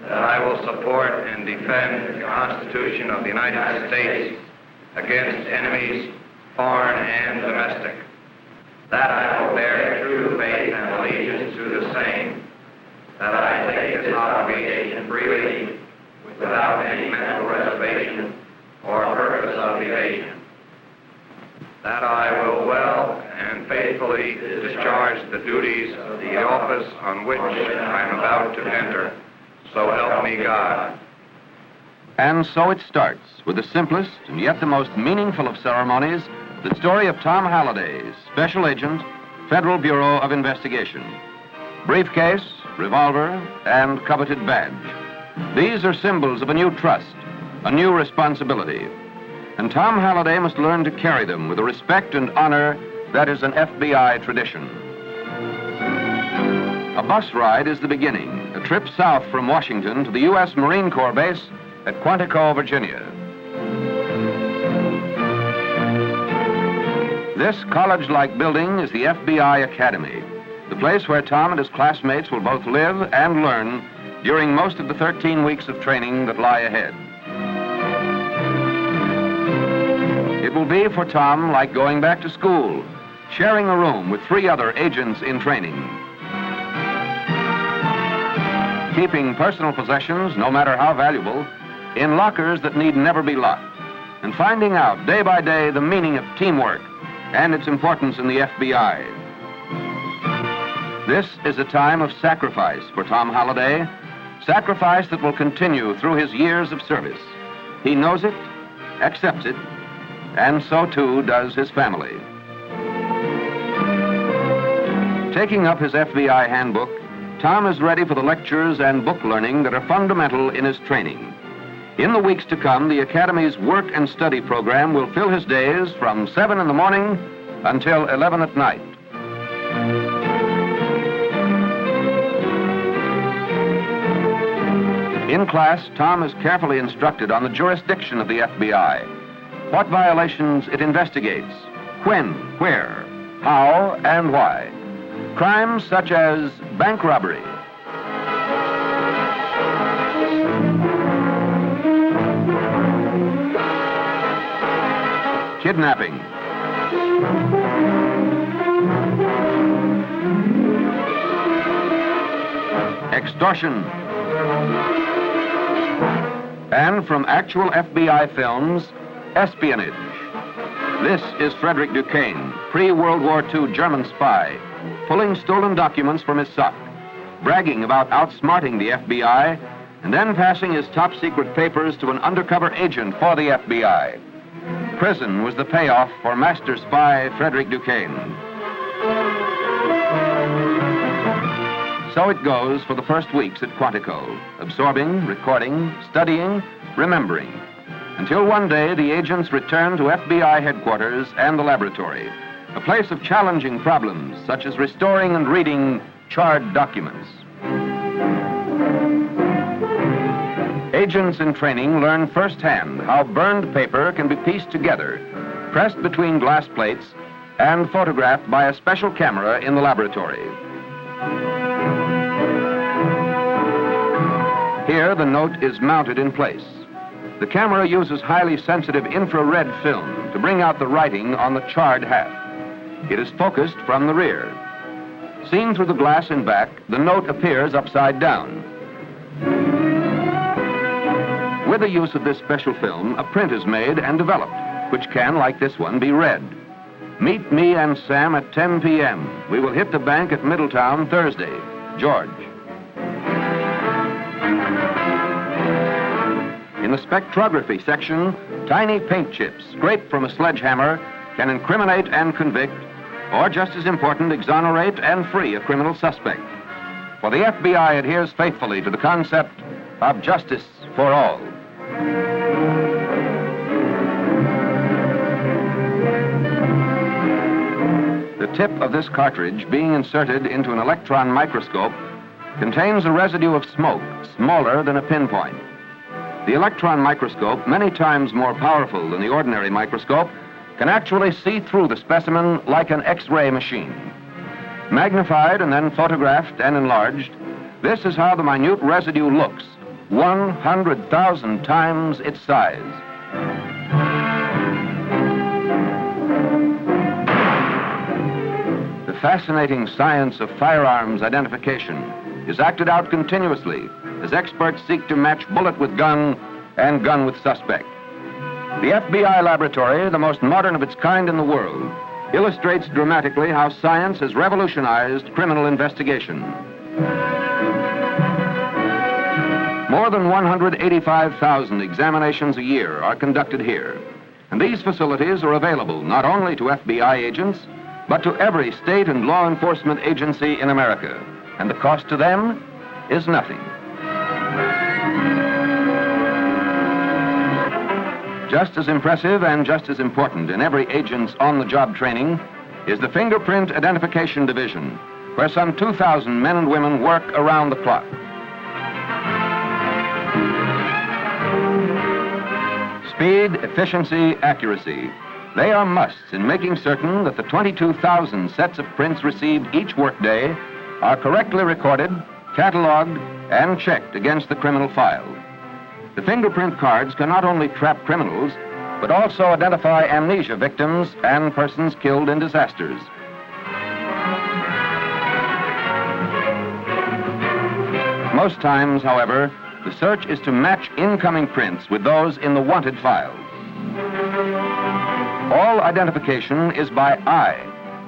that I will support and defend the Constitution of the United States against enemies, foreign and domestic, that I will bear true faith and allegiance to the same, that I take this obligation freely, without any mental reservation or purpose of evasion, that I will well and faithfully discharge the duties of the office on which I am about to enter. So help me God. And so it starts with the simplest and yet the most meaningful of ceremonies, the story of Tom Holliday, Special Agent, Federal Bureau of Investigation. Briefcase, revolver, and coveted badge. These are symbols of a new trust, a new responsibility. And Tom Holliday must learn to carry them with the respect and honor that is an FBI tradition. A bus ride is the beginning, a trip south from Washington to the U.S. Marine Corps base at Quantico, Virginia. This college-like building is the FBI Academy, the place where Tom and his classmates will both live and learn during most of the 13 weeks of training that lie ahead. It will be for Tom like going back to school, sharing a room with 3 other agents in training. Keeping personal possessions, no matter how valuable, in lockers that need never be locked, and finding out day by day the meaning of teamwork and its importance in the FBI. This is a time of sacrifice for Tom Holliday, sacrifice that will continue through his years of service. He knows it, accepts it, and so too does his family. Taking up his FBI handbook, Tom is ready for the lectures and book learning that are fundamental in his training. In the weeks to come, the Academy's work and study program will fill his days from 7 in the morning until 11 at night. In class, Tom is carefully instructed on the jurisdiction of the FBI, what violations it investigates, when, where, how, and why. Crimes such as bank robbery, kidnapping, extortion, and from actual FBI films, espionage. This is Frederick Duquesne, pre-World War II German spy, pulling stolen documents from his sock, bragging about outsmarting the FBI, and then passing his top-secret papers to an undercover agent for the FBI. Prison was the payoff for master spy Frederick Duquesne. So it goes for the first weeks at Quantico, absorbing, recording, studying, remembering, until one day the agents return to FBI headquarters and the laboratory, a place of challenging problems such as restoring and reading charred documents. Agents in training learn firsthand how burned paper can be pieced together, pressed between glass plates, and photographed by a special camera in the laboratory. Here, the note is mounted in place. The camera uses highly sensitive infrared film to bring out the writing on the charred half. It is focused from the rear. Seen through the glass in back, the note appears upside down. With the use of this special film, a print is made and developed, which can, like this one, be read. Meet me and Sam at 10 p.m. We will hit the bank at Middletown Thursday. George. In the spectrography section, tiny paint chips scraped from a sledgehammer can incriminate and convict, or just as important, exonerate and free a criminal suspect. For the FBI adheres faithfully to the concept of justice for all. The tip of this cartridge, being inserted into an electron microscope, contains a residue of smoke smaller than a pinpoint. The electron microscope, many times more powerful than the ordinary microscope, can actually see through the specimen like an X-ray machine. Magnified and then photographed and enlarged, this is how the minute residue looks, 100,000 times its size. The fascinating science of firearms identification is acted out continuously as experts seek to match bullet with gun and gun with suspect. The FBI laboratory, the most modern of its kind in the world, illustrates dramatically how science has revolutionized criminal investigation. More than 185,000 examinations a year are conducted here, and these facilities are available not only to FBI agents, but to every state and law enforcement agency in America, and the cost to them is nothing. Just as impressive and just as important in every agent's on-the-job training is the Fingerprint Identification Division, where some 2,000 men and women work around the clock. Speed, efficiency, accuracy. They are musts in making certain that the 22,000 sets of prints received each workday are correctly recorded, cataloged, and checked against the criminal file. The fingerprint cards can not only trap criminals, but also identify amnesia victims and persons killed in disasters. Most times, however, the search is to match incoming prints with those in the wanted file. All identification is by eye,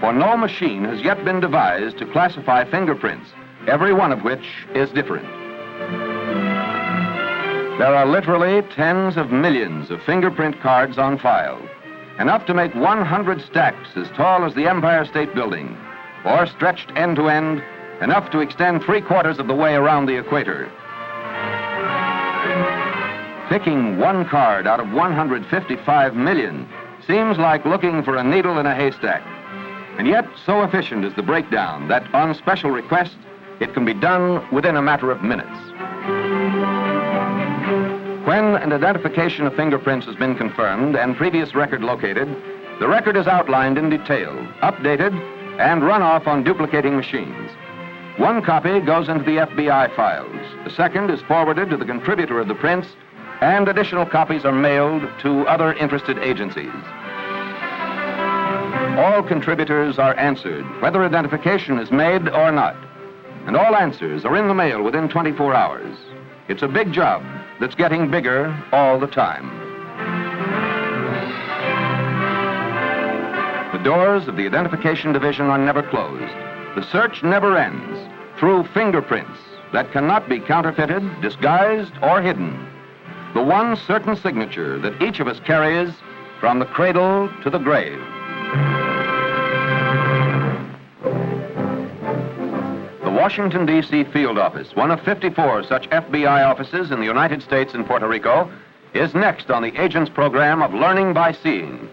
for no machine has yet been devised to classify fingerprints, every one of which is different. There are literally tens of millions of fingerprint cards on file, enough to make 100 stacks as tall as the Empire State Building, or stretched end to end, enough to extend 3/4 of the way around the equator. Picking one card out of 155 million seems like looking for a needle in a haystack, and yet so efficient is the breakdown that on special request, it can be done within a matter of minutes. When an identification of fingerprints has been confirmed and previous record located, the record is outlined in detail, updated, and run off on duplicating machines. One copy goes into the FBI files. The second is forwarded to the contributor of the prints, and additional copies are mailed to other interested agencies. All contributors are answered, whether identification is made or not, and all answers are in the mail within 24 hours. It's a big job that's getting bigger all the time. The doors of the Identification Division are never closed. The search never ends through fingerprints that cannot be counterfeited, disguised, or hidden. The one certain signature that each of us carries from the cradle to the grave. Washington, D.C. field office, one of 54 such FBI offices in the United States and Puerto Rico, is next on the agent's program of learning by seeing.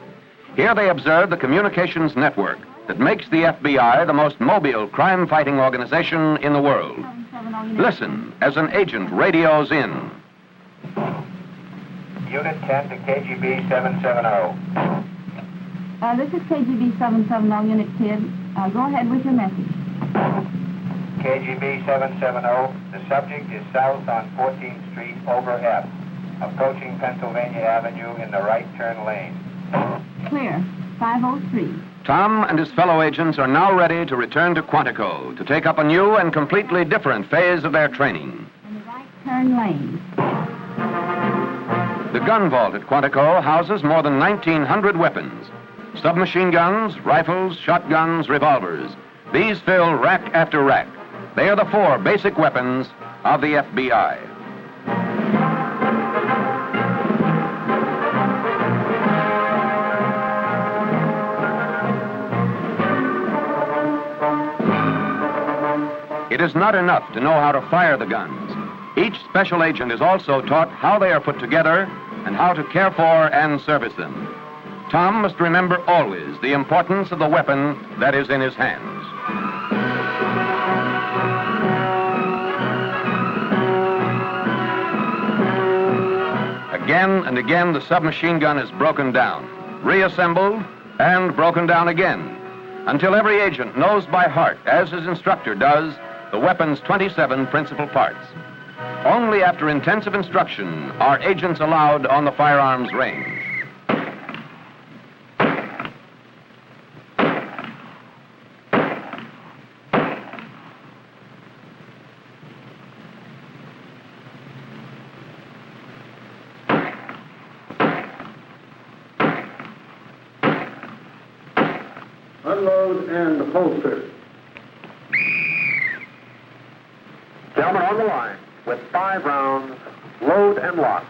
Here they observe the communications network that makes the FBI the most mobile crime-fighting organization in the world. Listen as an agent radios in. Unit 10 to KGB 770. This is KGB 770, Unit 10. Go ahead with your message. KGB 770, the subject is south on 14th Street over F, approaching Pennsylvania Avenue in the right turn lane. Clear. 503. Tom and his fellow agents are now ready to return to Quantico to take up a new and completely different phase of their training. In the right turn lane. The gun vault at Quantico houses more than 1,900 weapons. Submachine guns, rifles, shotguns, revolvers. These fill rack after rack. They are the 4 basic weapons of the FBI. It is not enough to know how to fire the guns. Each special agent is also taught how they are put together and how to care for and service them. Tom must remember always the importance of the weapon that is in his hands. Again and again, the submachine gun is broken down, reassembled, and broken down again, until every agent knows by heart, as his instructor does, the weapon's 27 principal parts. Only after intensive instruction are agents allowed on the firearms range. Unload and holster. Gentlemen on the line with 5 rounds, load and lock.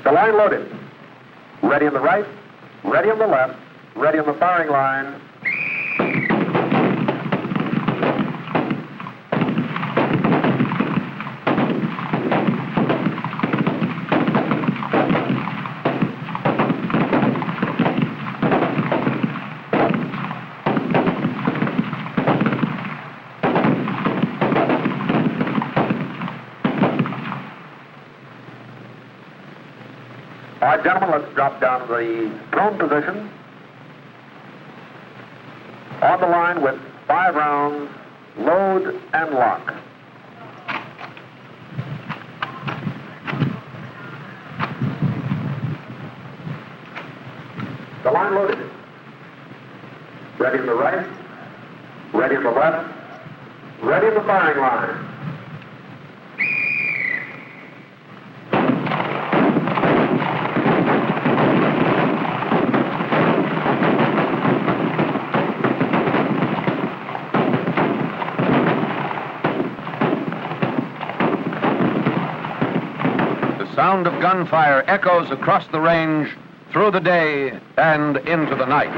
The line loaded. Ready on the right, ready on the left, ready on the firing line. All right, gentlemen, let's drop down to the prone position. On the line with 5 rounds, load and lock. The line loaded. Ready on the right, ready on the left, ready on the firing line. The sound of gunfire echoes across the range through the day and into the night.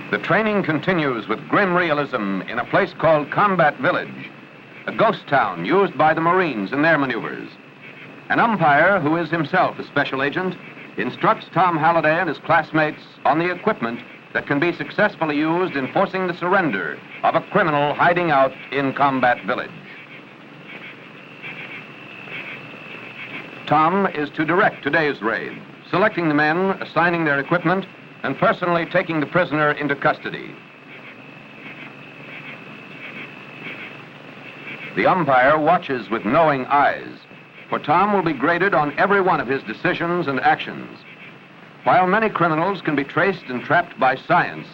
The training continues with grim realism in a place called Combat Village, a ghost town used by the Marines in their maneuvers. An umpire, who is himself a special agent, instructs Tom Halliday and his classmates on the equipment that can be successfully used in forcing the surrender of a criminal hiding out in Combat Village. Tom is to direct today's raid, selecting the men, assigning their equipment, and personally taking the prisoner into custody. The umpire watches with knowing eyes, for Tom will be graded on every one of his decisions and actions. While many criminals can be traced and trapped by science,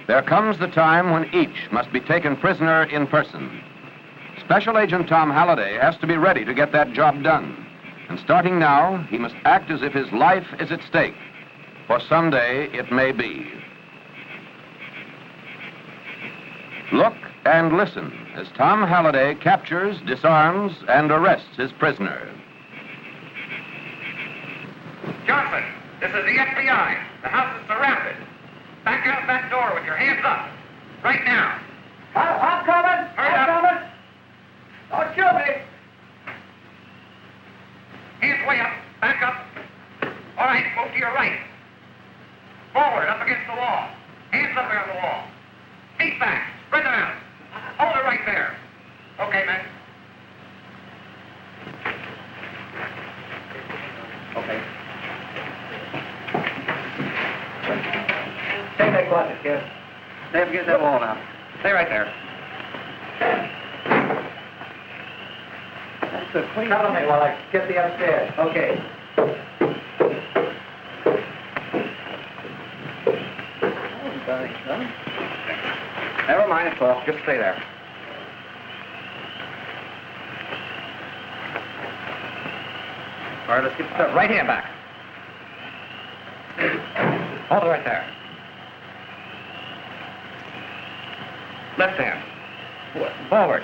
there comes the time when each must be taken prisoner in person. Special Agent Tom Halliday has to be ready to get that job done. And starting now, he must act as if his life is at stake. For someday it may be. Look and listen as Tom Halliday captures, disarms, and arrests his prisoner. Johnson, this is the FBI. The house is surrounded. Back out that door with your hands up. Right now. I'm coming. Hurry up. Coming. Don't shoot me. Hands way up. Back up. All right, move to your right. Forward, up against the wall. Hands up there on the wall. Feet back. Spread them out. Hold it right there. Okay, men. Okay. Take that closet, kid. Stay up against that wall now. Stay right there. That's a clean. Cover me while I get the upstairs. Okay. Never mind, it's off. Just stay there. All right, let's get started. Right hand back. Hold it right there. Left hand. Forward.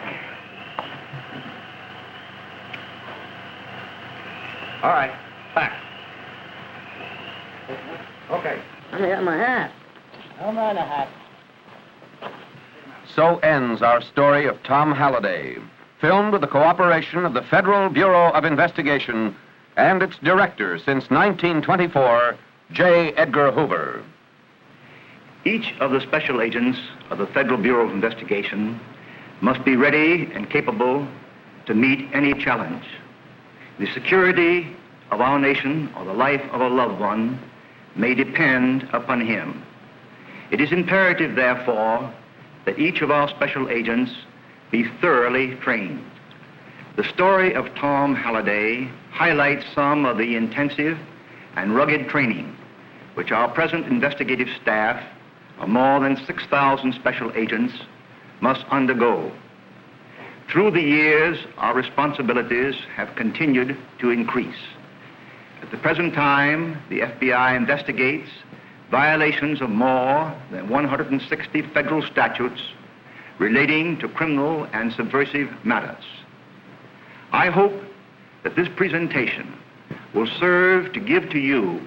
All right, back. Okay. I got my hat. I'm on a hat. So ends our story of Tom Halliday, filmed with the cooperation of the Federal Bureau of Investigation and its director since 1924, J. Edgar Hoover. Each of the special agents of the Federal Bureau of Investigation must be ready and capable to meet any challenge. The security of our nation or the life of a loved one may depend upon him. It is imperative, therefore, that each of our special agents be thoroughly trained. The story of Tom Holliday highlights some of the intensive and rugged training which our present investigative staff of more than 6,000 special agents must undergo. Through the years, our responsibilities have continued to increase. At the present time, the FBI investigates violations of more than 160 federal statutes relating to criminal and subversive matters. I hope that this presentation will serve to give to you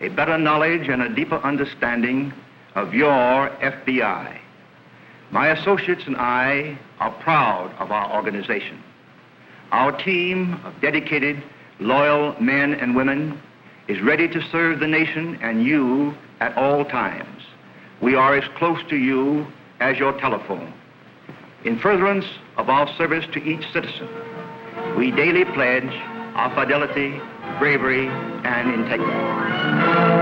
a better knowledge and a deeper understanding of your FBI. My associates and I are proud of our organization. Our team of dedicated, loyal men and women is ready to serve the nation and you at all times. We are as close to you as your telephone. In furtherance of our service to each citizen, we daily pledge our fidelity, bravery, and integrity.